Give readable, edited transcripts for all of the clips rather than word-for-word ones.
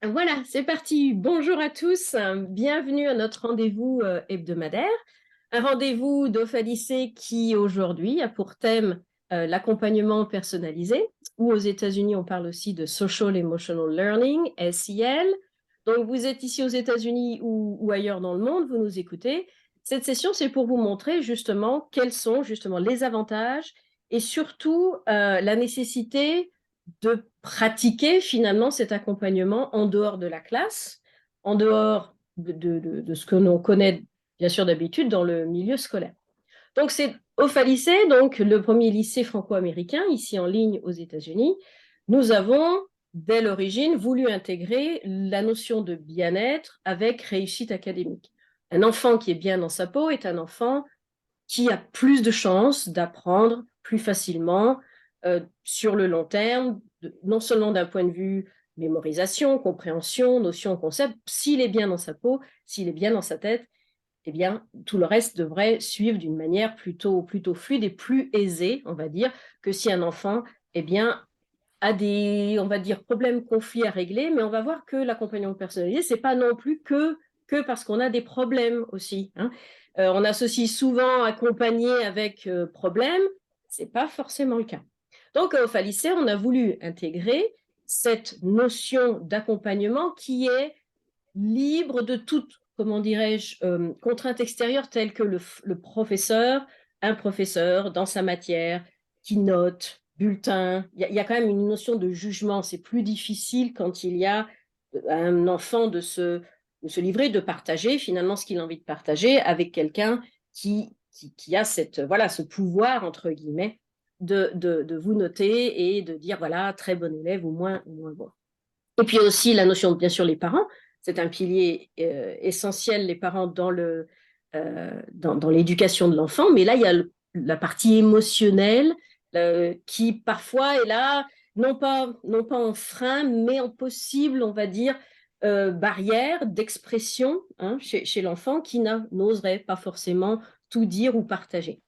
Voilà, c'est parti. Bonjour à tous. Bienvenue à notre rendez-vous hebdomadaire. Un rendez-vous d'Ophalycée qui aujourd'hui a pour thème l'accompagnement personnalisé, ou aux États-Unis on parle aussi de Social Emotional Learning, SEL. Donc vous êtes ici aux États-Unis ou ailleurs dans le monde, vous nous écoutez. Cette session, c'est pour vous montrer justement quels sont justement les avantages et surtout la nécessité de pratiquer finalement cet accompagnement en dehors de la classe, en dehors de ce que l'on connaît bien sûr d'habitude dans le milieu scolaire. Donc c'est Ophalycée, donc le premier lycée franco-américain ici en ligne aux États-Unis. Nous avons dès l'origine voulu intégrer la notion de bien-être avec réussite académique. Un enfant qui est bien dans sa peau est un enfant qui a plus de chances d'apprendre plus facilement sur le long terme, non seulement d'un point de vue mémorisation, compréhension, notion, concept, s'il est bien dans sa peau, s'il est bien dans sa tête, eh bien, tout le reste devrait suivre d'une manière plutôt fluide et plus aisée, on va dire, que si un enfant, eh bien, a des, on va dire, problèmes, conflits à régler, mais on va voir que l'accompagnement personnalisé, c'est pas non plus que parce qu'on a des problèmes aussi. Hein. On associe souvent accompagner avec problème, c'est pas forcément le cas. Donc, au lycée, on a voulu intégrer cette notion d'accompagnement qui est libre de toute, comment dirais-je, contrainte extérieure telle que le professeur, un professeur dans sa matière, qui note, bulletin. Il y a quand même une notion de jugement. C'est plus difficile quand il y a un enfant de se livrer, de partager finalement ce qu'il a envie de partager avec quelqu'un qui a cette, voilà, ce pouvoir, entre guillemets, de vous noter et de dire, voilà, très bon élève ou moins bon. Et puis aussi la notion, bien sûr, les parents. C'est un pilier essentiel, les parents, dans l'éducation de l'enfant. Mais là, il y a la partie émotionnelle qui parfois est là, non pas en frein, mais en possible, on va dire, barrière d'expression hein, chez l'enfant qui n'oserait pas forcément tout dire ou partager.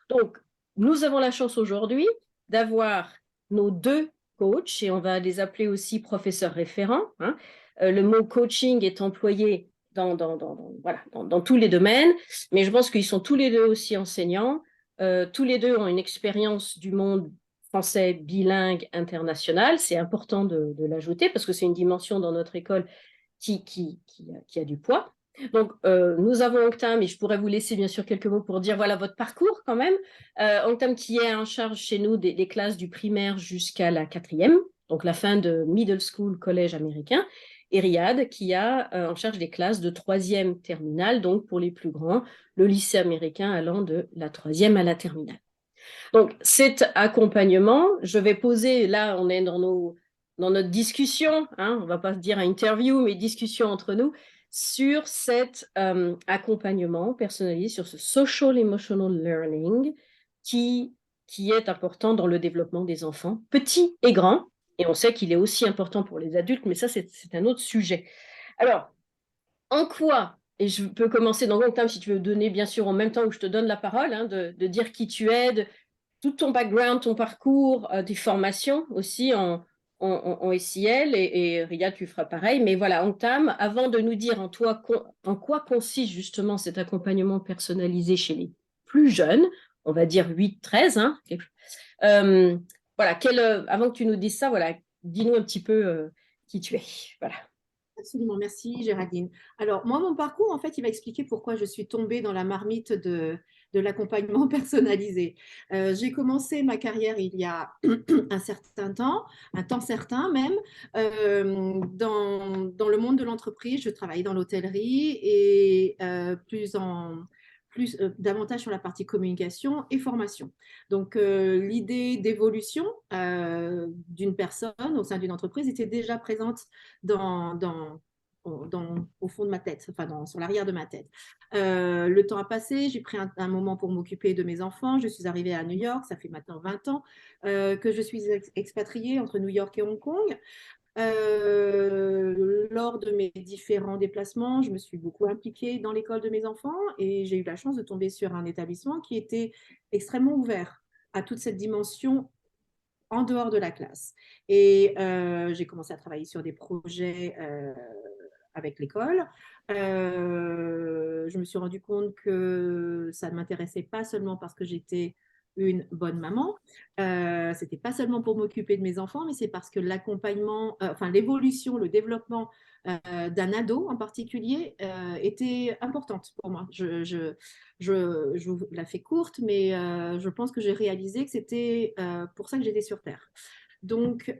Donc, nous avons la chance aujourd'hui d'avoir nos deux coachs, et on va les appeler aussi professeurs référents. Hein. Le mot coaching est employé voilà, dans tous les domaines, mais je pense qu'ils sont tous les deux aussi enseignants. Tous les deux ont une expérience du monde français bilingue international. C'est important de l'ajouter parce que c'est une dimension dans notre école qui a du poids. Donc, nous avons Anktam, et je pourrais vous laisser bien sûr quelques mots pour dire voilà votre parcours quand même. Anktam qui est en charge chez nous des classes du primaire jusqu'à la quatrième, donc la fin de middle school, collège américain, et Riyad qui a en charge des classes de troisième terminale, donc pour les plus grands, le lycée américain allant de la troisième à la terminale. Donc, cet accompagnement, je vais poser, là, on est dans notre discussion, hein, on ne va pas se dire interview, mais discussion entre nous, sur cet accompagnement personnalisé, sur ce social emotional learning qui, qui est important dans le développement des enfants, petits et grands, et on sait qu'il est aussi important pour les adultes, mais ça, c'est un autre sujet. Alors, en quoi, et je peux commencer dans le temps si tu veux donner, bien sûr, en même temps où je te donne la parole, hein, de dire qui tu es, tout ton background, ton parcours, tes formations aussi en SEL, et Riyad, tu feras pareil. Mais voilà, Anktam, avant de nous dire en quoi consiste justement cet accompagnement personnalisé chez les plus jeunes, on va dire 8-13, hein, euh, voilà, avant que tu nous dises ça, voilà, dis-nous un petit peu qui tu es. Voilà. Absolument, merci Géraldine. Alors, moi, mon parcours, en fait, il va expliquer pourquoi je suis tombée dans la marmite de l'accompagnement personnalisé. J'ai commencé ma carrière il y a un certain temps, un temps certain même, dans le monde de l'entreprise. Je travaillais dans l'hôtellerie et davantage sur la partie communication et formation. Donc, l'idée d'évolution d'une personne au sein d'une entreprise était déjà présente au fond de ma tête, enfin sur l'arrière de ma tête. Le temps a passé, j'ai pris un moment pour m'occuper de mes enfants. Je suis arrivée à New York, ça fait maintenant 20 ans que je suis expatriée entre New York et Hong Kong. Lors de mes différents déplacements, je me suis beaucoup impliquée dans l'école de mes enfants et j'ai eu la chance de tomber sur un établissement qui était extrêmement ouvert à toute cette dimension en dehors de la classe. Et j'ai commencé à travailler sur des projets avec l'école. Je me suis rendu compte que ça ne m'intéressait pas seulement parce que j'étais une bonne maman. C'était pas seulement pour m'occuper de mes enfants, mais c'est parce que l'accompagnement, enfin l'évolution, le développement d'un ado en particulier était importante pour moi. Je vous la fais courte, mais je pense que j'ai réalisé que c'était pour ça que j'étais sur Terre. Donc,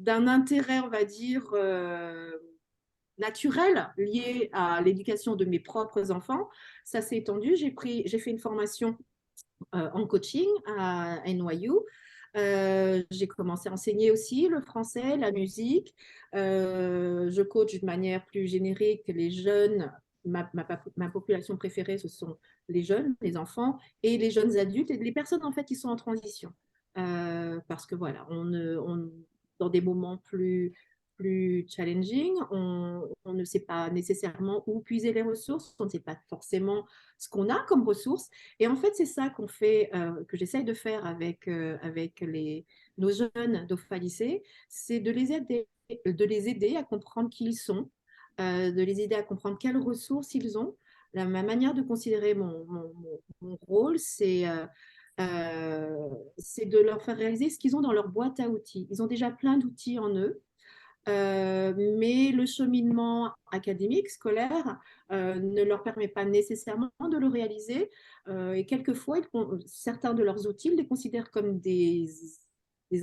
d'un intérêt, on va dire, naturel lié à l'éducation de mes propres enfants, ça s'est étendu. J'ai fait une formation en coaching à NYU. J'ai commencé à enseigner aussi le français, la musique. Je coach d'une manière plus générique les jeunes. Ma population préférée, ce sont les jeunes, les enfants et les jeunes adultes et les personnes en fait qui sont en transition. Parce que voilà, dans des moments plus challenging, on ne sait pas nécessairement où puiser les ressources, on ne sait pas forcément ce qu'on a comme ressources. Et en fait, c'est ça qu'on fait, que j'essaye de faire avec nos jeunes d'OFA lycée, c'est de les aider à comprendre qui ils sont, de les aider à comprendre quelles ressources ils ont. Ma manière de considérer mon rôle, c'est de leur faire réaliser ce qu'ils ont dans leur boîte à outils. Ils ont déjà plein d'outils en eux. Mais le cheminement académique, scolaire, ne leur permet pas nécessairement de le réaliser. Et quelquefois, certains de leurs outils ils les considèrent comme des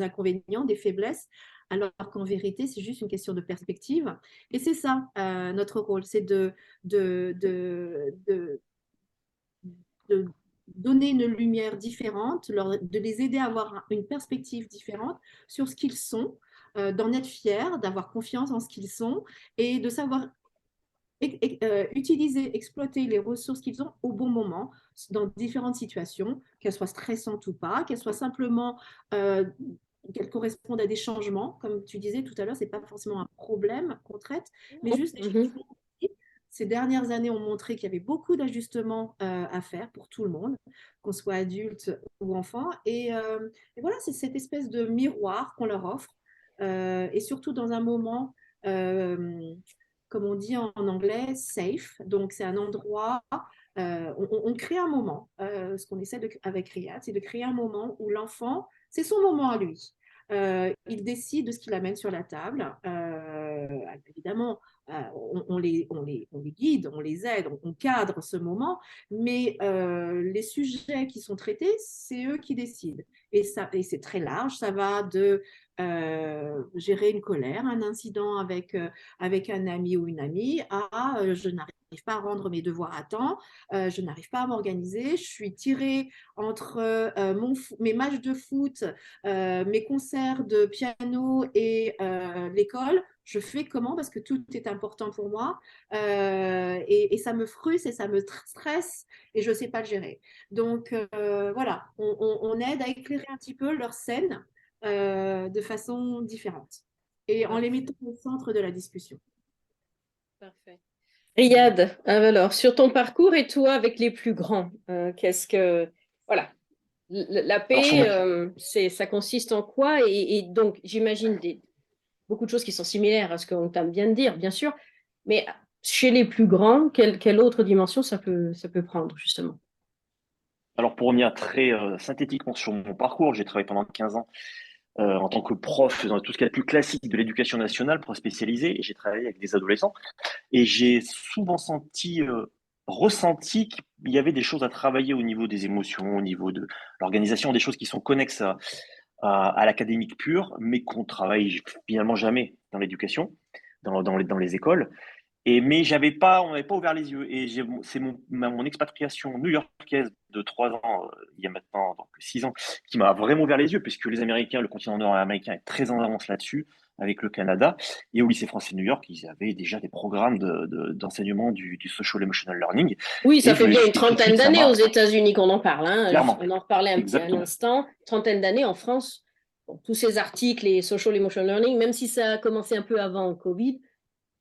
inconvénients, des faiblesses, alors qu'en vérité, c'est juste une question de perspective. Et c'est ça, notre rôle, c'est de donner une lumière différente, de les aider à avoir une perspective différente sur ce qu'ils sont, d'en être fiers, d'avoir confiance en ce qu'ils sont et de savoir utiliser, exploiter les ressources qu'ils ont au bon moment dans différentes situations, qu'elles soient stressantes ou pas, qu'elles soient simplement qu'elles correspondent à des changements. Comme tu disais tout à l'heure, ce n'est pas forcément un problème qu'on traite, mais juste des changements. Ces dernières années ont montré qu'il y avait beaucoup d'ajustements à faire pour tout le monde, qu'on soit adulte ou enfant. Et voilà, c'est cette espèce de miroir qu'on leur offre. Et surtout dans un moment, comme on dit en anglais, safe. Donc, c'est un endroit, on crée un moment. Ce qu'on essaie avec Riyad, c'est de créer un moment où l'enfant, c'est son moment à lui. Il décide de ce qu'il amène sur la table. Évidemment, on les guide, on les aide, on cadre ce moment, mais les sujets qui sont traités, c'est eux qui décident. Et c'est très large, ça va de gérer une colère, un incident avec un ami ou une amie, à je n'arrive pas à rendre mes devoirs à temps, je n'arrive pas à m'organiser, je suis tirée entre mes matchs de foot, mes concerts de piano et l'école. Je fais comment parce que tout est important pour moi et ça me frustre et ça me stresse et je ne sais pas le gérer. Donc voilà, on aide à éclairer un petit peu leur scène de façon différente et en les mettant au centre de la discussion. Parfait. Riyad, alors, sur ton parcours et toi avec les plus grands, qu'est-ce que... Voilà, la Alors, paix, ça consiste en quoi? Et donc, j'imagine beaucoup de choses qui sont similaires à ce qu'on t'a bien de dire, bien sûr, mais chez les plus grands, quelle autre dimension ça peut prendre, justement? alors, pour revenir très synthétiquement sur mon parcours, j'ai travaillé pendant 15 ans en tant que prof dans tout ce qui est le plus classique de l'éducation nationale, prof spécialisé, et j'ai travaillé avec des adolescents. Et j'ai souvent ressenti qu'il y avait des choses à travailler au niveau des émotions, au niveau de l'organisation, des choses qui sont connexes à l'académique pure, mais qu'on travaille finalement jamais dans l'éducation, dans les écoles. Mais on n'avait pas ouvert les yeux. Et c'est mon expatriation new-yorkaise de 3 ans, il y a maintenant donc 6 ans, qui m'a vraiment ouvert les yeux, puisque les Américains, le continent nord-américain est très en avance là-dessus, avec le Canada. Et au lycée français de New York, ils avaient déjà des programmes d'enseignement du social emotional learning. Oui, Et ça je fait me bien une suis dit tout de trentaine suite, ça d'années aux m'a États-Unis qu'on en parle, hein. clairement, On en reparlait un exactement. instant. Trentaine d'années en France. Bon, tous ces articles et social emotional learning, même si ça a commencé un peu avant le Covid,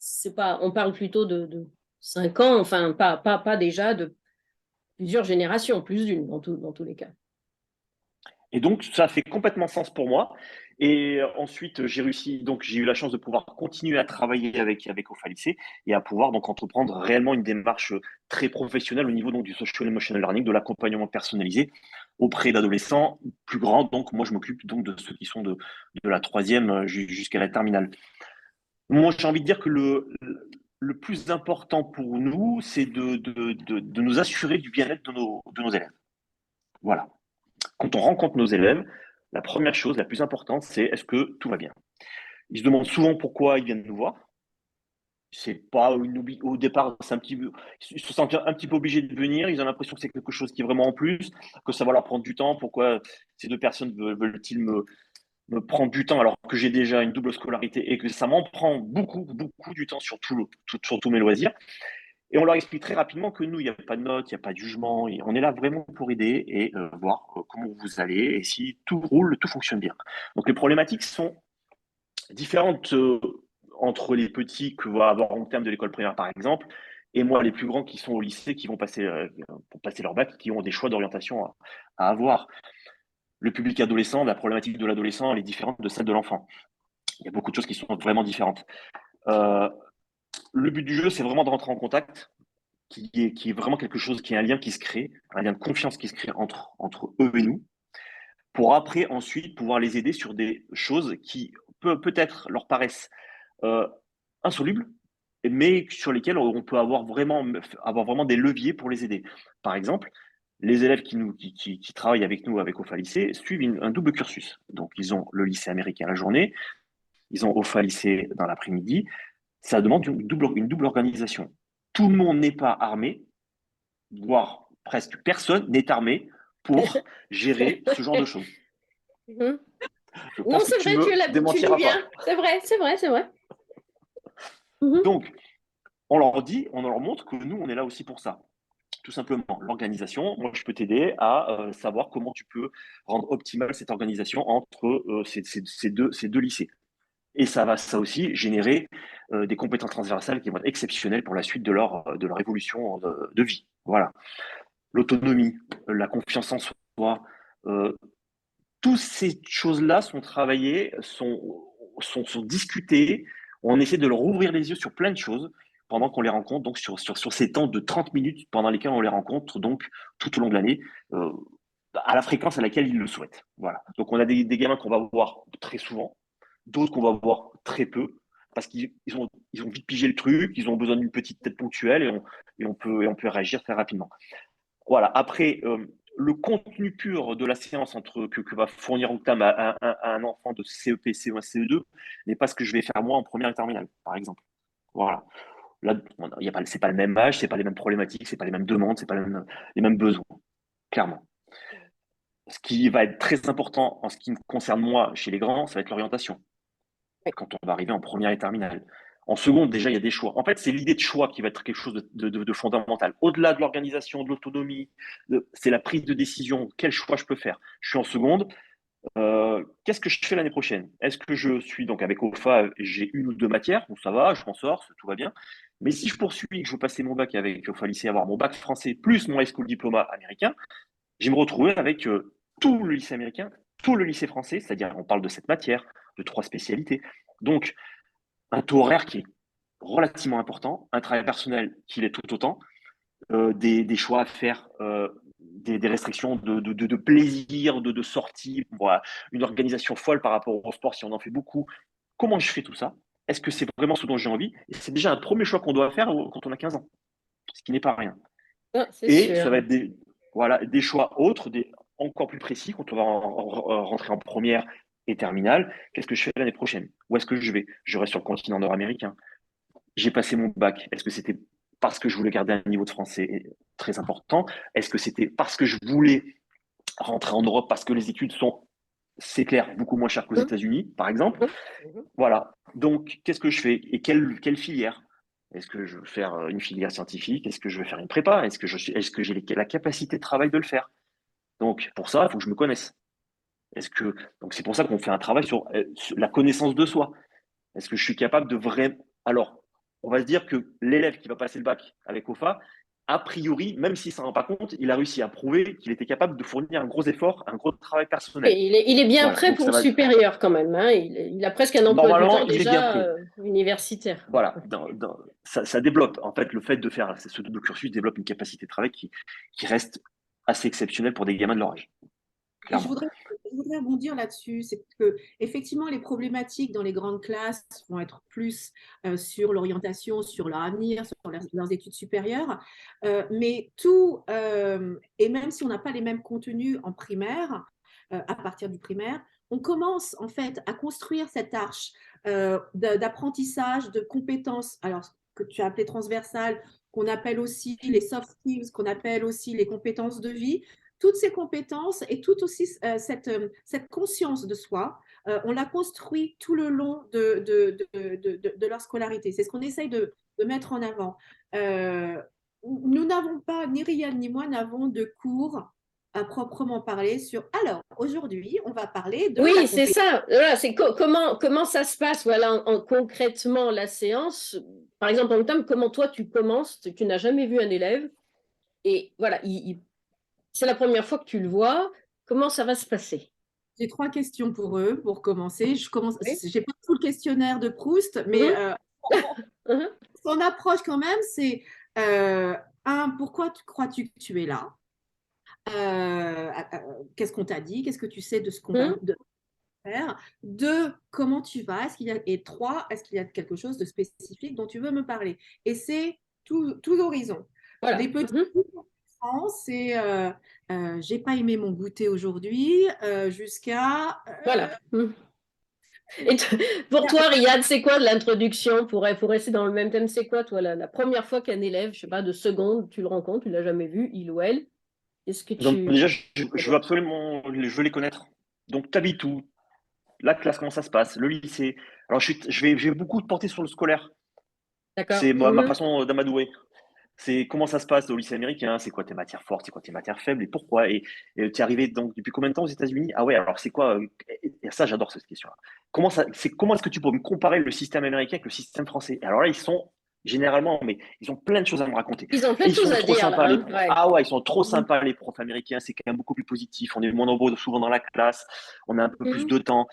c'est pas, on parle plutôt de 5 ans, enfin, pas déjà de plusieurs générations, plus d'une dans tous les cas. Et donc, ça fait complètement sens pour moi. Et ensuite, j'ai réussi, donc j'ai eu la chance de pouvoir continuer à travailler avec OFA Lycée et à pouvoir donc entreprendre réellement une démarche très professionnelle au niveau donc, du social emotional learning, de l'accompagnement personnalisé auprès d'adolescents plus grands. Donc, moi, je m'occupe donc de ceux qui sont de la troisième jusqu'à la terminale. Moi, j'ai envie de dire que le plus important pour nous, c'est de nous assurer du bien-être de nos élèves. Voilà. Quand on rencontre nos élèves, la première chose, la plus importante, c'est est-ce que tout va bien? Ils se demandent souvent pourquoi ils viennent nous voir. C'est pas au départ, c'est un petit peu, ils se sentent un petit peu obligés de venir. Ils ont l'impression que c'est quelque chose qui est vraiment en plus, que ça va leur prendre du temps. Pourquoi ces deux personnes veulent-ils me prendre du temps alors que j'ai déjà une double scolarité et que ça m'en prend beaucoup, beaucoup du temps sur sur tous mes loisirs? Et on leur explique très rapidement que nous, il n'y a pas de notes, il n'y a pas de jugement. On est là vraiment pour aider et voir comment vous allez et si tout roule, tout fonctionne bien. Donc les problématiques sont différentes entre les petits que va avoir en termes de l'école primaire, par exemple, et moi, les plus grands qui sont au lycée, qui vont passer, pour passer leur bac, qui ont des choix d'orientation à avoir. Le public adolescent, la problématique de l'adolescent, elle est différente de celle de l'enfant. Il y a beaucoup de choses qui sont vraiment différentes. Euh, le but du jeu, c'est vraiment de rentrer en contact, qui est vraiment quelque chose, qui est un lien qui se crée, un lien de confiance qui se crée entre eux et nous, pour après, ensuite, pouvoir les aider sur des choses qui peut-être leur paraissent euh, insolubles, mais sur lesquelles on peut avoir vraiment des leviers pour les aider. Par exemple, les élèves qui travaillent avec nous, avec OFA Lycée, suivent un double cursus. Donc, ils ont le lycée américain la journée, ils ont OFA Lycée dans l'après-midi. Ça demande une double organisation. Tout le monde n'est pas armé, voire presque personne n'est armé pour gérer ce genre de choses. Mhm. Je Non, pense que c'est tu vrai, me tu dis démentiras bien. pas. C'est vrai, c'est vrai, c'est vrai. Mhm. Donc, on leur montre que nous, on est là aussi pour ça. Tout simplement, l'organisation, moi, je peux t'aider à savoir comment tu peux rendre optimale cette organisation entre ces deux lycées. Et ça aussi générer des compétences transversales qui vont être exceptionnelles pour la suite de leur évolution de vie. Voilà. L'autonomie, la confiance en soi, euh, toutes ces choses-là sont travaillées, sont discutées. On essaie de leur ouvrir les yeux sur plein de choses pendant qu'on les rencontre, donc sur ces temps de 30 minutes pendant lesquels on les rencontre, donc tout au long de l'année, euh, à la fréquence à laquelle ils le souhaitent. Voilà. Donc on a des gamins qu'on va voir très souvent, d'autres qu'on va voir très peu, parce qu'ils ont vite pigé le truc, ils ont besoin d'une petite tête ponctuelle et on peut réagir très rapidement. Voilà. Après, le contenu pur de la séance que va fournir Octam à un enfant de CEP, CE1, CE2 n'est pas ce que je vais faire moi en première et terminale, par exemple. Voilà. Là, c'est pas le même âge, c'est pas les mêmes problématiques, c'est pas les mêmes demandes, c'est pas les mêmes besoins, clairement. Ce qui va être très important en ce qui me concerne moi chez les grands, ça va être l'orientation quand on va arriver en première et terminale. En seconde, déjà, il y a des choix. En fait, c'est l'idée de choix qui va être quelque chose de fondamental. Au-delà de l'organisation, de l'autonomie, c'est la prise de décision. Quel choix je peux faire? Je suis en seconde. Qu'est-ce que je fais l'année prochaine? Est-ce que je suis donc avec OFA, j'ai une ou deux matières, où ça va, je m'en sors, tout va bien. Mais si je poursuis et que je veux passer mon bac avec OFA lycée, avoir mon bac français plus mon high school diploma américain, je vais me retrouver avec tout le lycée américain, tout le lycée français, c'est-à-dire on parle de cette matière, de trois spécialités. Donc, un taux horaire qui est relativement important, un travail personnel qui l'est tout autant, des choix à faire, des restrictions de plaisir, de sortie, voilà, une organisation folle par rapport au sport si on en fait beaucoup. Comment je fais tout ça? Est-ce que c'est vraiment ce dont j'ai envie? Et c'est déjà un premier choix qu'on doit faire quand on a 15 ans, ce qui n'est pas rien. Ah, c'est Et ça va sûr. être des choix autres, encore plus précis, quand on va rentrer en première et terminale. Qu'est-ce que je fais l'année prochaine? Où est-ce que je vais? Je reste sur le continent nord-américain. J'ai passé mon bac. Est-ce que c'était parce que je voulais garder un niveau de français très important? Est-ce que c'était parce que je voulais rentrer en Europe parce que les études sont, c'est clair, beaucoup moins chères qu'aux Mhm. États-Unis, par exemple? Mhm. Voilà. Donc, qu'est-ce que je fais? Et quelle filière? Est-ce que je veux faire une filière scientifique? Est-ce que je veux faire une prépa? Est-ce que j'ai la capacité de travail de le faire? Donc, pour ça, il faut que je me connaisse. Donc, c'est pour ça qu'on fait un travail sur la connaissance de soi. Est-ce que je suis capable de vraiment. Alors, on va se dire que l'élève qui va passer le bac avec OFA, a priori, même s'il ne s'en rend pas compte, il a réussi à prouver qu'il était capable de fournir un gros effort, un gros travail personnel. Et il est bien Voilà, prêt donc pour ça le va. supérieur quand même, hein. Il a presque un emploi du Normalement, temps il est bien déjà prêt. universitaire, quoi. Voilà, ça développe. En fait, le fait de faire ce double cursus développe une capacité de travail qui reste assez exceptionnelle pour des gamins de leur âge, Et clairement. je voudrais rebondir là-dessus, c'est que effectivement les problématiques dans les grandes classes vont être plus sur l'orientation, sur leur avenir, sur leurs études supérieures, mais tout, et même si on n'a pas les mêmes contenus en primaire, à partir du primaire, on commence en fait à construire cette arche d'apprentissage, de compétences, alors que tu as appelé transversales, qu'on appelle aussi les soft skills, qu'on appelle aussi les compétences de vie. Toutes ces compétences et toute aussi cette conscience de soi, on la construit tout le long de leur scolarité. C'est ce qu'on essaye de mettre en avant. Nous n'avons pas, ni Riyad ni moi, n'avons de cours à proprement parler sur. Alors, aujourd'hui, on va parler de la Oui, c'est compétence. ça. Voilà, c'est comment ça se passe, voilà, concrètement la séance. Par exemple, en termes, comment toi tu commences, tu n'as jamais vu un élève, et voilà, c'est la première fois que tu le vois. Comment ça va se passer? J'ai trois questions pour eux pour commencer. Oui. J'ai pas tout le questionnaire de Proust, mais Mhm, mhm. son approche quand même, c'est euh, un, pourquoi crois-tu que tu es là? Qu'est-ce qu'on t'a dit? Qu'est-ce que tu sais de ce qu'on va Mhm. faire? Deux, comment tu vas? Et trois, est-ce qu'il y a quelque chose de spécifique dont tu veux me parler? Et c'est tout horizon. Les Voilà. petits Mhm. enfants, c'est j'ai pas aimé mon goûter aujourd'hui, jusqu'à Voilà. Mhm. Et pour toi, Riyad, c'est quoi l'introduction pour rester dans le même thème? C'est quoi, toi, la première fois qu'un élève, je sais pas, de seconde, tu le rencontres, tu l'as jamais vu, il ou elle, est-ce que Donc tu... déjà, je veux absolument, je veux les connaître. Donc, t'habites où? La classe, comment ça se passe? Le lycée? Alors, je vais beaucoup te porter sur le scolaire. C'est D'accord. ma Mhm. façon d'amadouer. C'est comment ça se passe au lycée américain, c'est quoi tes matières fortes, c'est quoi tes matières faibles et pourquoi. Et tu es arrivé donc depuis combien de temps aux États-Unis? Ah ouais, alors c'est quoi? Et ça, j'adore cette question-là. Comment est-ce que tu peux me comparer le système américain avec le système français? Et alors là, ils sont généralement, mais ils ont plein de choses à me raconter. Ils ont plein Et de ils choses sont à trop dire, là, sympas, les hein? profs. Ouais. Ah ouais, ils sont trop Mhm. sympas, les profs américains. C'est quand même beaucoup plus positif. On est moins nombreux souvent dans la classe. On a un peu plus Mhm. de temps.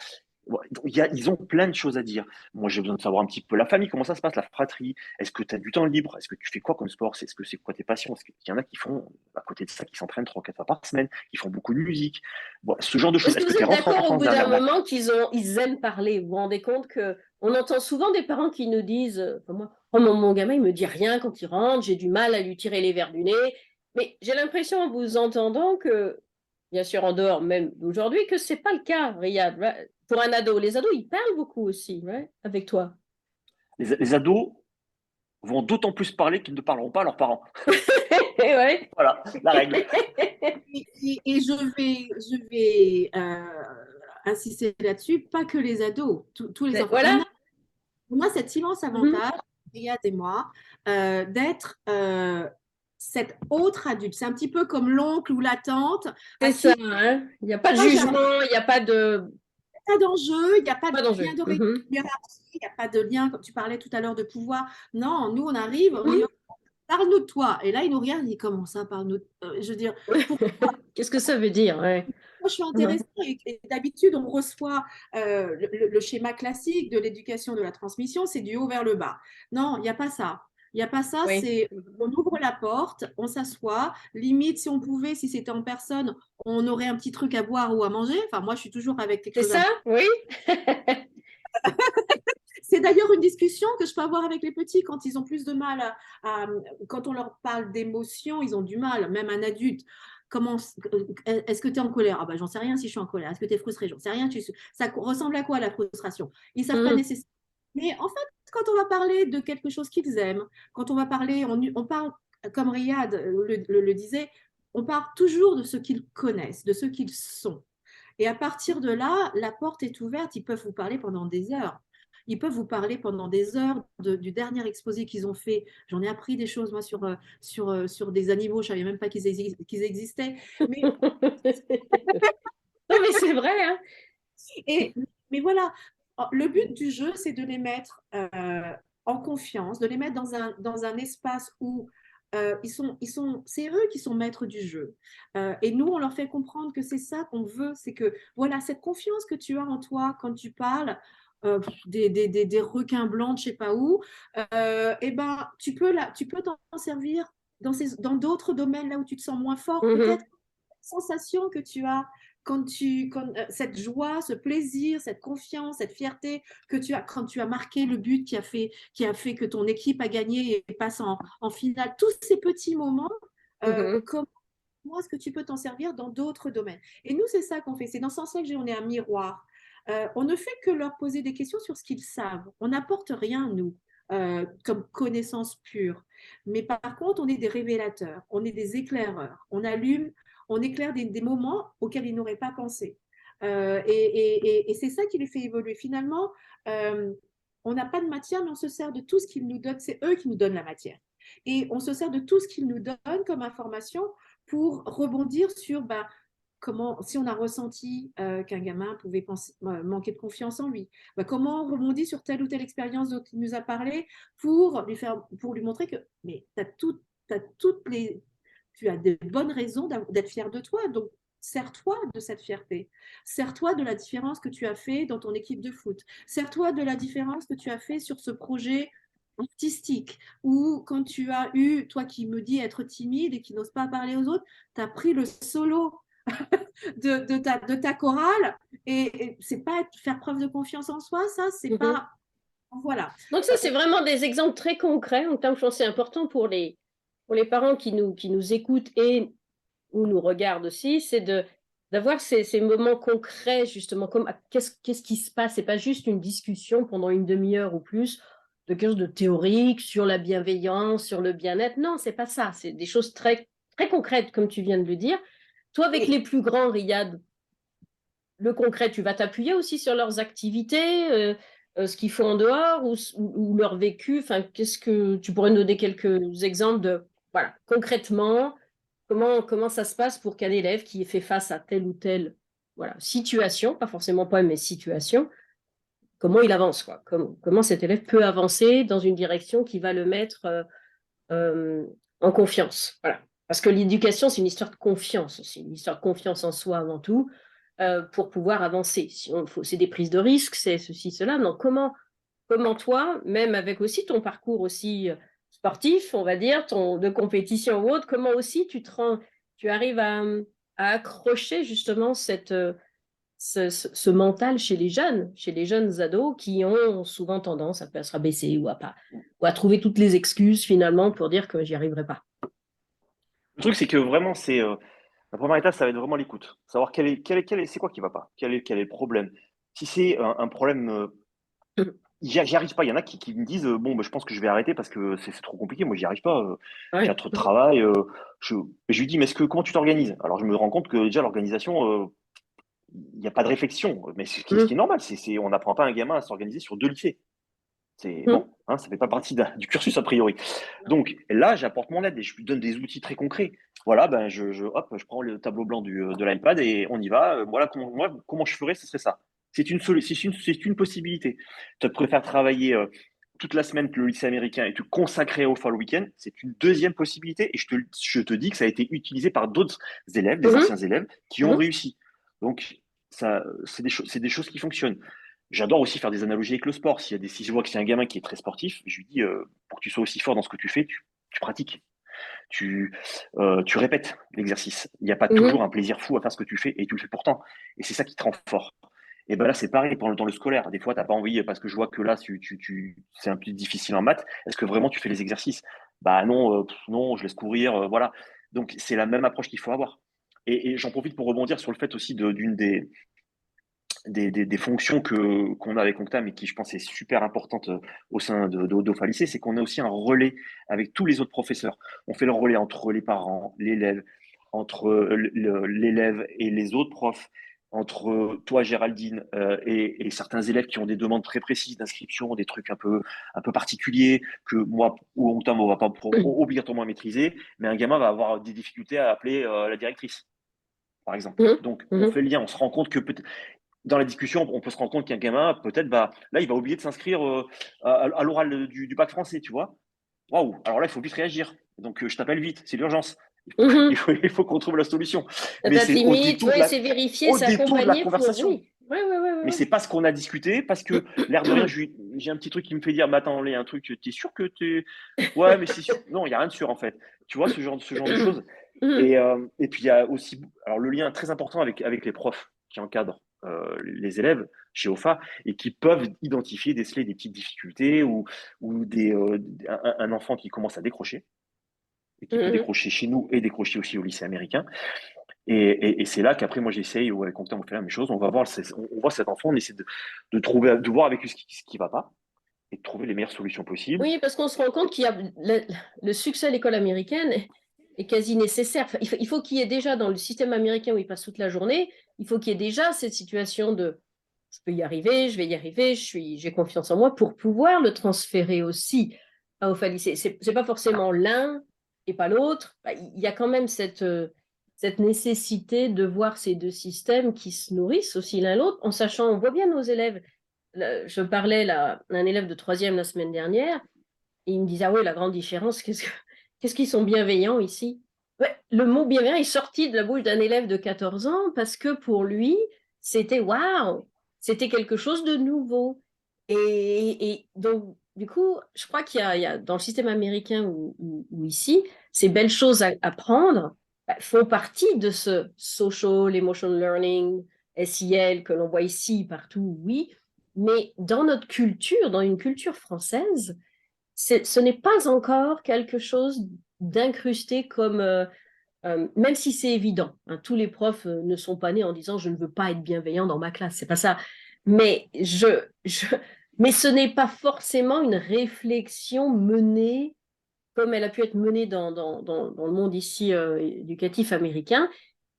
Ouais, donc, ils ont plein de choses à dire. Moi, j'ai besoin de savoir un petit peu la famille, comment ça se passe, la fratrie. Est-ce que tu as du temps libre? Est-ce que tu fais quoi comme sport? Est-ce que c'est quoi tes passions? Est-ce qu'il y en a qui font, à côté de ça, qui s'entraînent 3 4 fois par semaine, qui font beaucoup de musique? Bon, ce genre de choses. Est-ce que Est-ce que vous tu es êtes rentré en d'accord au France bout d'un dernièrement? moment ils aiment parler? Vous vous rendez compte que on entend souvent des parents qui nous disent, enfin, moi, oh, mon gamin, il me dit rien quand il rentre, j'ai du mal à lui tirer les verres du nez. Mais j'ai l'impression en vous entendant que, bien sûr en dehors même d'aujourd'hui, que c'est pas le cas, Riyad. Ouais. Pour un ado, les ados, ils parlent beaucoup aussi, ouais, avec toi. Les ados vont d'autant plus parler qu'ils ne parleront pas à leurs parents. Ouais. Voilà, la règle. et je vais insister là-dessus, pas que les ados, tous les enfants. Voilà. On a cet immense Mhm. avantage, Riyad et moi, d'être cet autre adulte. C'est un petit peu comme l'oncle ou la tante à C'est ça, qui hein. Il n'y a pas de moi j'ai jugement, il n'y a pas de pas d'enjeu, il n'y a pas de pas lien d'enjeu. de Mhm. hiérarchie, il n'y a pas de lien, comme tu parlais tout à l'heure, de pouvoir. Non, nous on arrive, on dit Mhm. parle-nous de toi. Et là, il nous regarde, il dit comment ça, parle-nous je veux dire, pour Qu'est-ce que ça veut dire? Ouais. moi, je suis Mhm. intéressée et d'habitude, on reçoit le schéma classique de l'éducation, de la transmission, c'est du haut vers le bas. Non, il n'y a pas ça. Il n'y a pas ça, Oui. c'est on ouvre la porte, on s'assoit. Limite, si on pouvait, si c'était en personne, on aurait un petit truc à boire ou à manger. Enfin, moi, je suis toujours avec quelque C'est chose à ça? boire. Oui. C'est d'ailleurs une discussion que je peux avoir avec les petits quand ils ont plus de mal quand on leur parle d'émotions, ils ont du mal, même un adulte. Comment est-ce que tu es en colère? Ah bah j'en sais rien si je suis en colère. Est-ce que tu es frustré? J'en sais rien. Ça ressemble à quoi la frustration? Ils savent pas Mhm. nécessairement. Mais en fait, quand on va parler de quelque chose qu'ils aiment, quand on va parler, on parle comme Riyad le disait, on parle toujours de ce qu'ils connaissent, de ce qu'ils sont. Et à partir de là, la porte est ouverte. Ils peuvent vous parler pendant des heures. Ils peuvent vous parler pendant des heures du dernier exposé qu'ils ont fait. J'en ai appris des choses, moi, sur des animaux. Je ne savais même pas qu'ils existaient. Mais, Non, mais c'est vrai, hein. et, mais voilà, le but du jeu, c'est de les mettre en confiance, de les mettre dans un espace où c'est eux qui sont maîtres du jeu. Et nous, on leur fait comprendre que c'est ça qu'on veut, c'est que voilà, cette confiance que tu as en toi quand tu parles des requins blancs de je sais pas où, et ben, tu peux t'en servir dans d'autres domaines là où tu te sens moins fort. Peut-être sensation que tu as cette joie, ce plaisir, cette confiance, cette fierté que tu as quand tu as marqué le but qui a fait que ton équipe a gagné et passe en finale. Tous ces petits moments, comment est-ce que tu peux t'en servir dans d'autres domaines? Et nous, c'est ça qu'on fait. C'est dans ce sens-là que on est un miroir. On ne fait que leur poser des questions sur ce qu'ils savent. On n'apporte rien, nous, comme connaissance pure. Mais par contre, on est des révélateurs, on est des éclaireurs. On éclaire des moments auxquels ils n'auraient pas pensé. Et c'est ça qui les fait évoluer. Finalement, on n'a pas de matière, mais on se sert de tout ce qu'ils nous donnent. C'est eux qui nous donnent la matière. Et on se sert de tout ce qu'ils nous donnent comme information pour rebondir sur comment, si on a ressenti qu'un gamin pouvait manquer de confiance en lui, comment on rebondit sur telle ou telle expérience dont il nous a parlé pour lui montrer que mais tu as des bonnes raisons d'être fier de toi, donc sers-toi de cette fierté. Sers-toi de la différence que tu as fait dans ton équipe de foot. Sers-toi de la différence que tu as fait sur ce projet artistique, ou quand tu as eu, toi qui me dis être timide et qui n'ose pas parler aux autres, tu as pris le solo de ta chorale, et c'est pas faire preuve de confiance en soi, ça, c'est pas... Voilà. Donc ça, c'est vraiment des exemples très concrets. En termes, je pense que c'est important pour les parents qui nous écoutent et ou nous regardent aussi, c'est d'avoir ces moments concrets, justement, comme qu'est-ce qui se passe. C'est pas juste une discussion pendant une demi-heure ou plus de quelque chose de théorique sur la bienveillance, sur le bien-être. Non, c'est pas ça. C'est des choses très, très concrètes, comme tu viens de le dire. Toi, avec les plus grands, Riyad, le concret, tu vas t'appuyer aussi sur leurs activités, ce qu'ils font en dehors ou leur vécu. Enfin, qu'est-ce que tu pourrais nous donner quelques exemples de, voilà, concrètement, comment ça se passe pour qu'un élève qui fait face à telle ou telle, voilà, situation, pas forcément poème, mais situation, comment il avance, quoi, comment cet élève peut avancer dans une direction qui va le mettre en confiance. Voilà. Parce que l'éducation, c'est une histoire de confiance aussi, une histoire de confiance en soi avant tout, pour pouvoir avancer. C'est des prises de risques, c'est ceci, cela. Non, comment toi, même avec aussi ton parcours aussi sportif, on va dire, de compétition ou autre, comment aussi tu arrives à accrocher justement ce mental chez les jeunes ados qui ont souvent tendance à se rabaisser ou à trouver toutes les excuses finalement pour dire que j'y arriverai pas. Le truc, c'est que vraiment, la première étape, ça va être vraiment l'écoute. Savoir c'est quoi qui va pas, quel est le problème. Si c'est un problème, j'y arrive pas. Il y en a qui me disent, bon, bah, je pense que je vais arrêter parce que c'est trop compliqué. Moi, j'y arrive pas. J'ai Ouais. trop de travail. Je lui dis, mais comment tu t'organises? Alors, je me rends compte que déjà, l'organisation, il n'y a pas de réflexion. Mais ce qui est normal, on n'apprend pas à un gamin à s'organiser sur 2 lycées. C'est non, hein, ça fait pas partie du cursus a priori. Donc là, j'apporte mon aide et je lui donne des outils très concrets. Voilà, ben je prends le tableau blanc de l'iPad et on y va. Voilà comment je ferais, ce serait ça. C'est une possibilité. Tu préfères travailler toute la semaine le lycée américain et te consacrer au fall week-end, c'est une deuxième possibilité. Et je te dis que ça a été utilisé par d'autres élèves, des anciens élèves, qui ont réussi. Donc, c'est des choses qui fonctionnent. J'adore aussi faire des analogies avec le sport. Si je vois que c'est un gamin qui est très sportif, je lui dis pour que tu sois aussi fort dans ce que tu fais, tu pratiques, tu répètes l'exercice. Il n'y a pas toujours un plaisir fou à faire ce que tu fais et tu le fais pourtant. Et c'est ça qui te rend fort. Et ben là, c'est pareil dans le scolaire. Des fois, tu n'as pas envie parce que je vois que là, c'est un peu difficile en maths. Est-ce que vraiment tu fais les exercices? Bah non, non, je laisse courir, voilà. Donc c'est la même approche qu'il faut avoir. Et j'en profite pour rebondir sur le fait aussi d'une des fonctions qu'on a avec Onctam et qui, je pense, est super importante au sein d'OFA Lycée, c'est qu'on a aussi un relais avec tous les autres professeurs. On fait le relais entre les parents, l'élève, entre l'élève et les autres profs, entre toi, Géraldine, et certains élèves qui ont des demandes très précises d'inscription, des trucs un peu particuliers que moi ou Onctam, on va pas obligatoirement maîtriser, mais un gamin va avoir des difficultés à appeler la directrice, par exemple. Donc, on fait le lien, on se rend compte que peut-être dans la discussion, on peut se rendre compte qu'un gamin, peut-être, là, il va oublier de s'inscrire à l'oral du bac français, tu vois. waouh, alors là, il faut vite réagir. Donc, je t'appelle vite, c'est l'urgence. Mhm. Il faut qu'on trouve la solution. La Mais date c'est au limite, détour de ouais, la, c'est vérifié, au c'est détour de la accompagné pour. conversation. Oui, oui, oui, oui, Mais oui. c'est pas ce qu'on a discuté, parce que l'air de rien, j'ai un petit truc qui me fait dire, mais attends, il y a un truc, t'es sûr que t'es. Ouais, mais c'est sûr. Non, il n'y a rien de sûr, en fait. Tu vois, ce genre de choses. Mhm. Et puis, il y a aussi alors, le lien très important avec les profs qui encadrent les élèves chez OFA et qui peuvent identifier, déceler des petites difficultés ou un enfant qui commence à décrocher et qui peut Mhm. décrocher chez nous et décrocher aussi au lycée américain. Et c'est là qu'après, moi, j'essaye, ou avec Quentin, on fait la même chose. On va voir, on voit cet enfant, on essaie de trouver, de voir avec lui ce qui va pas et de trouver les meilleures solutions possibles. Oui, parce qu'on se rend compte qu'il y a le succès de l'école américaine est quasi nécessaire. Enfin, il faut qu'il y ait déjà dans le système américain où il passe toute la journée, il faut qu'il y ait déjà cette situation de je peux y arriver, je vais y arriver, j'ai confiance en moi pour pouvoir le transférer aussi au lycée. C'est pas forcément l'un et pas l'autre. Bah, il y a quand même cette nécessité de voir ces deux systèmes qui se nourrissent aussi l'un l'autre, en sachant, on voit bien nos élèves. Je parlais là, à un élève de troisième la semaine dernière, et il me disait, ah oui, la grande différence, qu'est-ce qu'ils sont bienveillants ici. Ouais, le mot bienveillant est sorti de la bouche d'un élève de 14 ans parce que pour lui, c'était waouh, c'était quelque chose de nouveau. Et donc, du coup, je crois qu'il y a dans le système américain ou ici, ces belles choses à apprendre font partie de ce social emotion learning, SEL, que l'on voit ici, partout, oui, mais dans notre culture, dans une culture française, ce n'est pas encore quelque chose d'incrusté comme, même si c'est évident, hein, tous les profs ne sont pas nés en disant je ne veux pas être bienveillant dans ma classe, c'est pas ça. Mais, mais ce n'est pas forcément une réflexion menée comme elle a pu être menée dans le monde ici éducatif américain.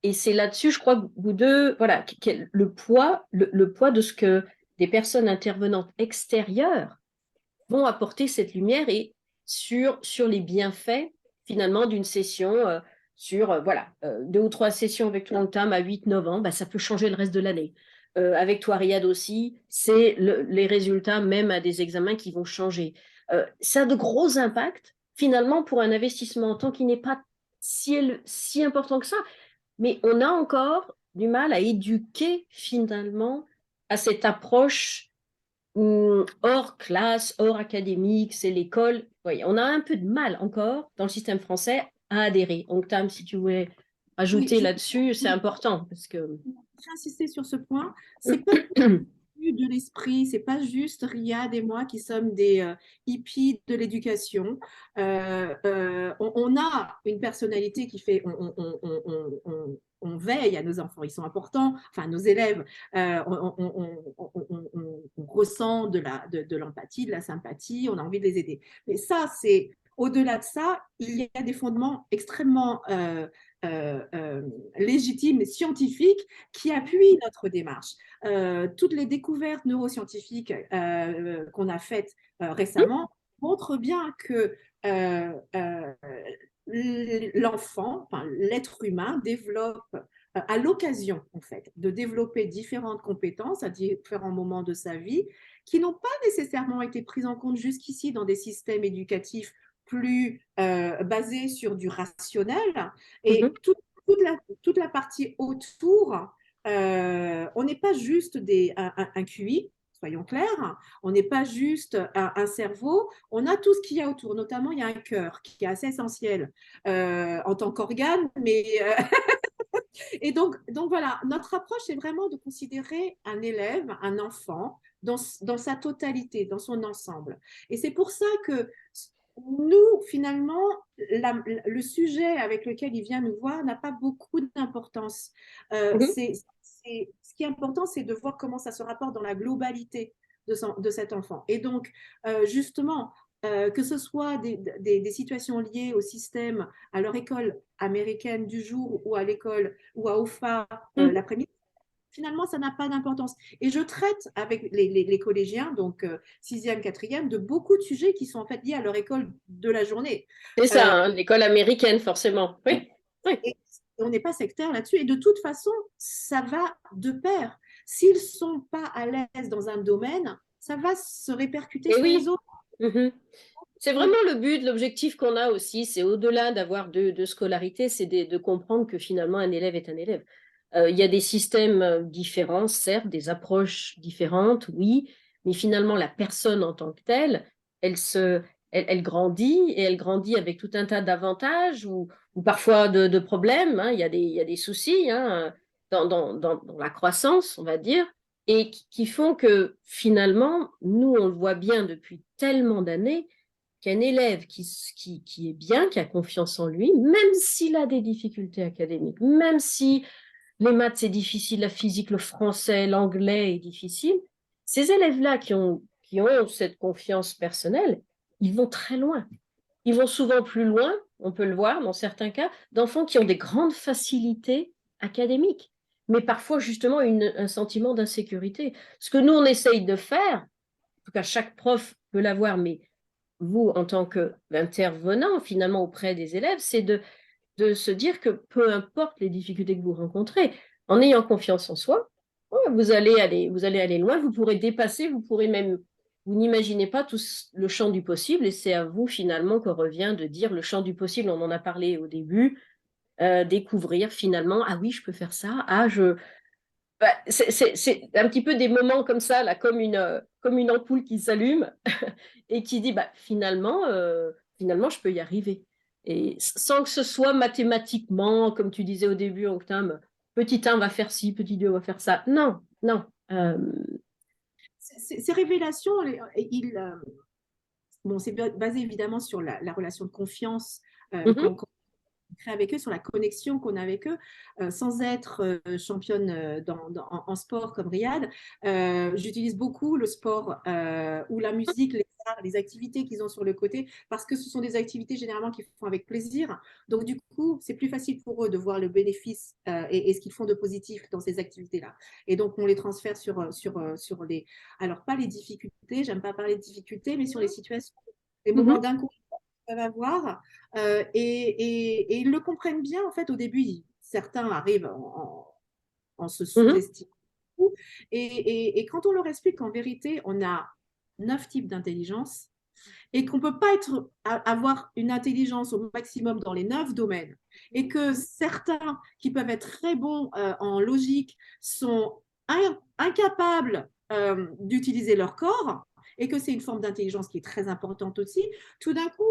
Et c'est là-dessus, je crois que vous deux, voilà, le poids de ce que des personnes intervenantes extérieures vont apporter cette lumière et sur les bienfaits finalement d'une session, sur voilà, 2 ou 3 sessions avec toi, Tam, à 8, 9 ans, bah, ça peut changer le reste de l'année. Avec toi, Riyad aussi, c'est les résultats même à des examens qui vont changer. Ça a de gros impacts finalement pour un investissement en temps qui n'est pas si important que ça, mais on a encore du mal à éduquer finalement à cette approche hors classe, hors académique, c'est l'école. Oui, on a un peu de mal encore dans le système français à adhérer. Donc, Tam, si tu voulais Oui, ajouter là-dessus, c'est important parce que. j'ai insisté sur ce point. C'est pas de l'esprit, c'est pas juste Riyad et moi qui sommes des hippies de l'éducation. On a une personnalité qui fait, on veille à nos enfants, ils sont importants, enfin nos élèves, on ressent de l'empathie, de la sympathie, on a envie de les aider. Mais ça, c'est au-delà de ça, il y a des fondements extrêmement légitimes et scientifiques qui appuient notre démarche. Toutes les découvertes neuroscientifiques qu'on a faites récemment montrent bien que l'enfant, enfin, l'être humain développe à l'occasion en fait de développer différentes compétences à différents moments de sa vie qui n'ont pas nécessairement été prises en compte jusqu'ici dans des systèmes éducatifs plus basés sur du rationnel et toute la partie autour on n'est pas juste un QI, soyons clairs, on n'est pas juste un cerveau, on a tout ce qu'il y a autour, notamment il y a un cœur qui est assez essentiel en tant qu'organe, mais et donc voilà, notre approche c'est vraiment de considérer un élève, un enfant, dans sa totalité, dans son ensemble. Et c'est pour ça que nous, finalement, le sujet avec lequel il vient nous voir n'a pas beaucoup d'importance. Ce qui est important, c'est de voir comment ça se rapporte dans la globalité de cet enfant. Et donc, justement, que ce soit des situations liées au système, à leur école américaine du jour ou à l'école ou à OFA l'après-midi, finalement, ça n'a pas d'importance. Et je traite avec les collégiens, donc 6e, 4e, de beaucoup de sujets qui sont en fait liés à leur école de la journée. C'est ça, hein, l'école américaine, forcément. Oui, oui. Et on n'est pas sectaire là-dessus. Et de toute façon, ça va de pair. S'ils ne sont pas à l'aise dans un domaine, ça va se répercuter Et sur les oui. autres. Mhm. C'est vraiment le but, l'objectif qu'on a aussi, c'est au-delà d'avoir de scolarité, c'est de comprendre que finalement un élève est un élève. Il y a des systèmes différents, certes, des approches différentes, oui, mais finalement la personne en tant que telle, elle se, elle grandit et elle grandit avec tout un tas d'avantages ou parfois de problèmes. Hein. Il y a des soucis hein, dans la croissance, on va dire, et qui font que finalement, nous, on le voit bien depuis tellement d'années qu'un élève qui est bien, qui a confiance en lui, même s'il a des difficultés académiques, même si les maths c'est difficile, la physique, le français, l'anglais est difficile, ces élèves-là qui ont cette confiance personnelle, ils vont très loin. Ils vont souvent plus loin, on peut le voir dans certains cas, d'enfants qui ont des grandes facilités académiques, mais parfois justement un sentiment d'insécurité. Ce que nous, on essaye de faire, en tout cas chaque prof peut l'avoir, mais vous, en tant qu'intervenant finalement auprès des élèves, c'est de se dire que peu importe les difficultés que vous rencontrez, en ayant confiance en soi, vous allez aller loin, vous pourrez dépasser, vous pourrez même, vous n'imaginez pas tout le champ du possible, et c'est à vous finalement qu'on revient de dire le champ du possible, on en a parlé au début, découvrir finalement, ah oui, je peux faire ça, c'est un petit peu des moments comme ça, là, comme une ampoule qui s'allume et qui dit, finalement, je peux y arriver. Et sans que ce soit mathématiquement, comme tu disais au début, Octame, petit 1 va faire ci, petit 2 va faire ça. Non, non. Ces révélations, bon, c'est basé évidemment sur la relation de confiance Mhm, qu'on crée avec eux, sur la connexion qu'on a avec eux, sans être championne en sport comme Riyad. J'utilise beaucoup le sport ou la musique, les arts, les activités qu'ils ont sur le côté, parce que ce sont des activités généralement qu'ils font avec plaisir. Donc du coup, c'est plus facile pour eux de voir le bénéfice et ce qu'ils font de positif dans ces activités-là. Et donc, on les transfère sur les... Alors, pas les difficultés, j'aime pas parler de difficultés, mais sur les situations, les moments mhm, d'inconfort peuvent avoir et ils le comprennent bien en fait au début. Certains arrivent en se mhm, sous-estimant et quand on leur explique qu'en vérité on a 9 types d'intelligence et qu'on ne peut pas avoir une intelligence au maximum dans les 9 domaines et que certains qui peuvent être très bons en logique sont incapables d'utiliser leur corps et que c'est une forme d'intelligence qui est très importante aussi, tout d'un coup,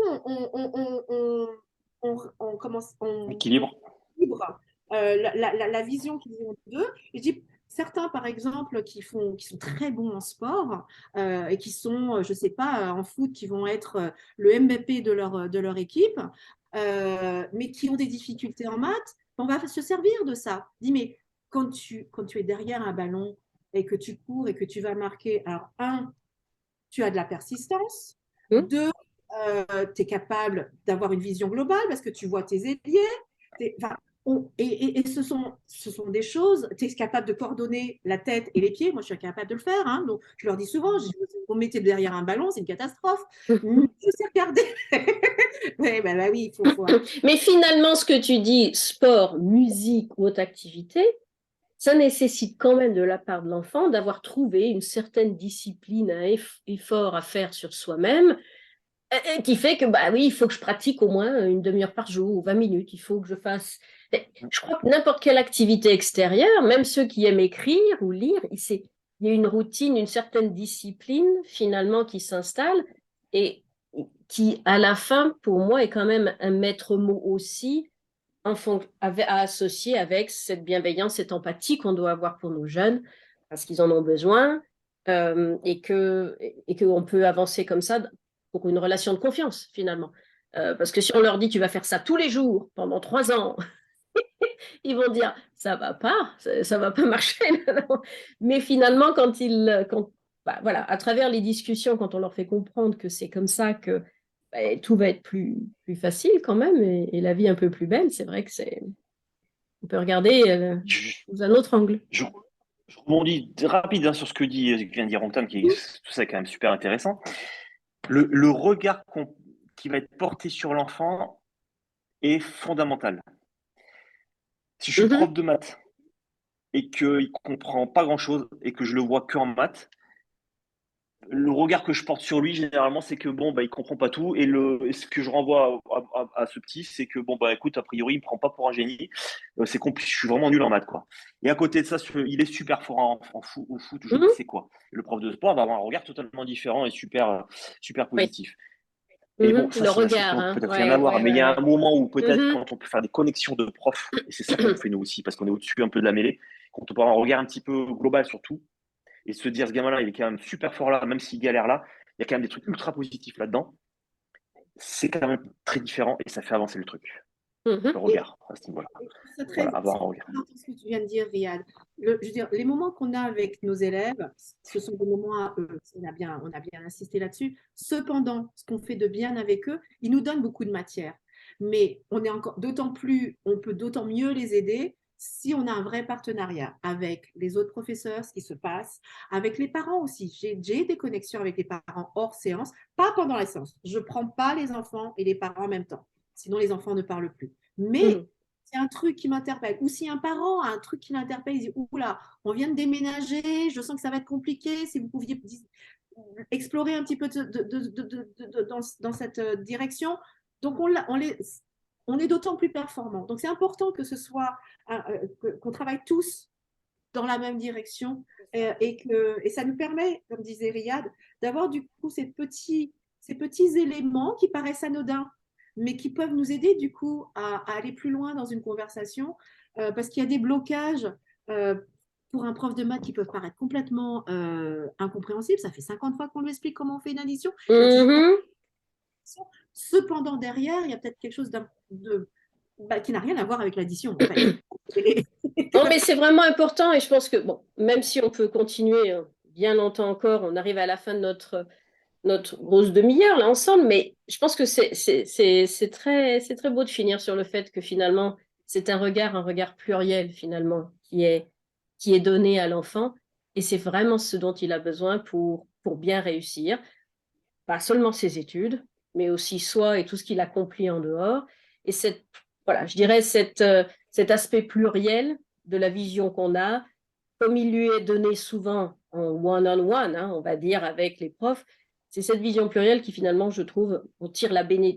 on commence, Équilibre. libre la vision qu'ils ont d'eux. Je dis, certains, par exemple, qui sont très bons en sport et qui sont, je ne sais pas, en foot, qui vont être le MVP de leur équipe, mais qui ont des difficultés en maths, on va se servir de ça. Dis, mais quand tu es derrière un ballon et que tu cours et que tu vas marquer, alors, tu as de la persistance. mhm. Deux, tu es capable d'avoir une vision globale parce que tu vois tes ailiers. Enfin, et ce sont des choses, tu es capable de coordonner la tête et les pieds. Moi, je suis incapable de le faire. Hein, donc, je leur dis souvent, vous mettez derrière un ballon, c'est une catastrophe. Je sais regarder. Ouais, oui, faut... Mais finalement, ce que tu dis, sport, musique ou autre activité, ça nécessite quand même de la part de l'enfant d'avoir trouvé une certaine discipline, un effort à faire sur soi-même, qui fait que, bah oui, il faut que je pratique au moins une demi-heure par jour ou 20 minutes, il faut que je fasse... Je crois que n'importe quelle activité extérieure, même ceux qui aiment écrire ou lire, il y a une routine, une certaine discipline finalement qui s'installe et qui, à la fin, pour moi, est quand même un maître mot aussi à associer avec cette bienveillance, cette empathie qu'on doit avoir pour nos jeunes, parce qu'ils en ont besoin, et qu'on peut avancer comme ça pour une relation de confiance, finalement. Parce que si on leur dit, tu vas faire ça tous les jours pendant 3 ans, ils vont dire, ça va pas marcher. Mais finalement, voilà, à travers les discussions, quand on leur fait comprendre que c'est comme ça que tout va être plus facile quand même et la vie un peu plus belle, c'est vrai que on peut regarder Je, sous un autre angle. je- je rebondis rapide hein, sur ce que vient de dire Ronktam, tout ça est quand même super intéressant. Le regard qui va être porté sur l'enfant est fondamental. Si je suis Mhm, prof de maths et qu'il ne comprend pas grand-chose et que je le vois qu'en maths, le regard que je porte sur lui, généralement, c'est que bon, bah, il comprend pas tout. Et ce que je renvoie à ce petit, c'est que bon, bah, écoute, a priori, il me prend pas pour un génie. C'est compliqué, je suis vraiment nul en maths, quoi. Et à côté de ça, il est super fort au foot. Je dis, Mhm. c'est quoi? Et le prof de sport va avoir un regard totalement différent et super Oui. positif. Et bon, Mhm. ça, Le ça n'a regard, strictement hein. peut-être rien à Ouais, voir, ouais, mais il y ouais, a un ouais. moment où peut-être Mhm. quand on peut faire des connexions de profs, et c'est ça qu'on fait nous aussi, parce qu'on est au-dessus un peu de la mêlée, quand on peut avoir un regard un petit peu global sur tout, et se dire ce gamin-là, il est quand même super fort là, même s'il galère là, il y a quand même des trucs ultra positifs là-dedans. C'est quand même très différent et ça fait avancer le truc, le Mhm. Et regard à ce niveau-là. c'est Voilà, très avoir un regard. important ce que tu viens de dire, Riyad. Je veux dire, les moments qu'on a avec nos élèves, ce sont des moments à eux. On a bien insisté là-dessus. Cependant, ce qu'on fait de bien avec eux, ils nous donnent beaucoup de matière. Mais on est encore d'autant plus, on peut d'autant mieux les aider si on a un vrai partenariat avec les autres professeurs, ce qui se passe, avec les parents aussi. J'ai des connexions avec les parents hors séance, pas pendant la séance. Je ne prends pas les enfants et les parents en même temps. Sinon, les enfants ne parlent plus. Mais Mhm. c'est un truc qui m'interpelle. Ou si un parent a un truc qui l'interpelle, il dit, oula, on vient de déménager, je sens que ça va être compliqué, si vous pouviez explorer un petit peu dans cette direction. Donc, on est d'autant plus performant. Donc, c'est important que ce soit, qu'on travaille tous dans la même direction et ça nous permet, comme disait Riyad, d'avoir du coup ces petits éléments qui paraissent anodins, mais qui peuvent nous aider du coup à aller plus loin dans une conversation parce qu'il y a des blocages euh, pour un prof de maths qui peuvent paraître complètement incompréhensibles. Ça fait 50 fois qu'on lui explique comment on fait une addition. Il a toujours pas. Mhm. Cependant, derrière, il y a peut-être quelque chose qui n'a rien à voir avec l'addition, en fait. Non, mais c'est vraiment important et je pense que, bon, même si on peut continuer bien longtemps encore, on arrive à la fin de notre grosse demi-heure là ensemble, mais je pense que c'est très beau de finir sur le fait que finalement, c'est un regard pluriel finalement, qui est donné à l'enfant et c'est vraiment ce dont il a besoin pour bien réussir, pas seulement ses études, mais aussi soi et tout ce qu'il accomplit en dehors. Et voilà, je dirais cet aspect pluriel de la vision qu'on a, comme il lui est donné souvent en one-on-one, hein, on va dire, avec les profs, c'est cette vision plurielle qui finalement, je trouve, on tire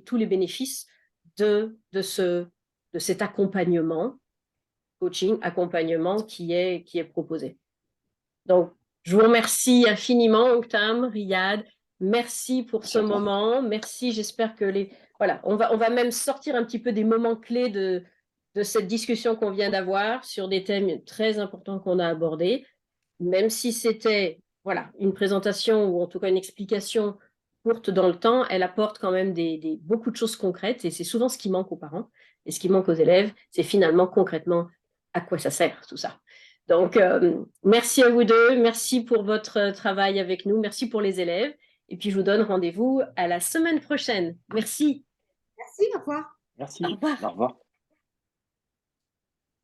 tous les bénéfices de cet accompagnement, coaching, accompagnement qui est proposé. Donc, je vous remercie infiniment, Octam, Riyad. Merci pour ce Merci à toi. moment. Merci. J'espère que voilà, on va même sortir un petit peu des moments clés de cette discussion qu'on vient d'avoir sur des thèmes très importants qu'on a abordés. Même si c'était, voilà, une présentation ou en tout cas une explication courte dans le temps, elle apporte quand même beaucoup de choses concrètes et c'est souvent ce qui manque aux parents et ce qui manque aux élèves, c'est finalement concrètement à quoi ça sert tout ça. Donc, merci à vous deux, merci pour votre travail avec nous, merci pour les élèves. Et puis, je vous donne rendez-vous à la semaine prochaine. Merci. Merci, au revoir. Au Merci. revoir. Au revoir.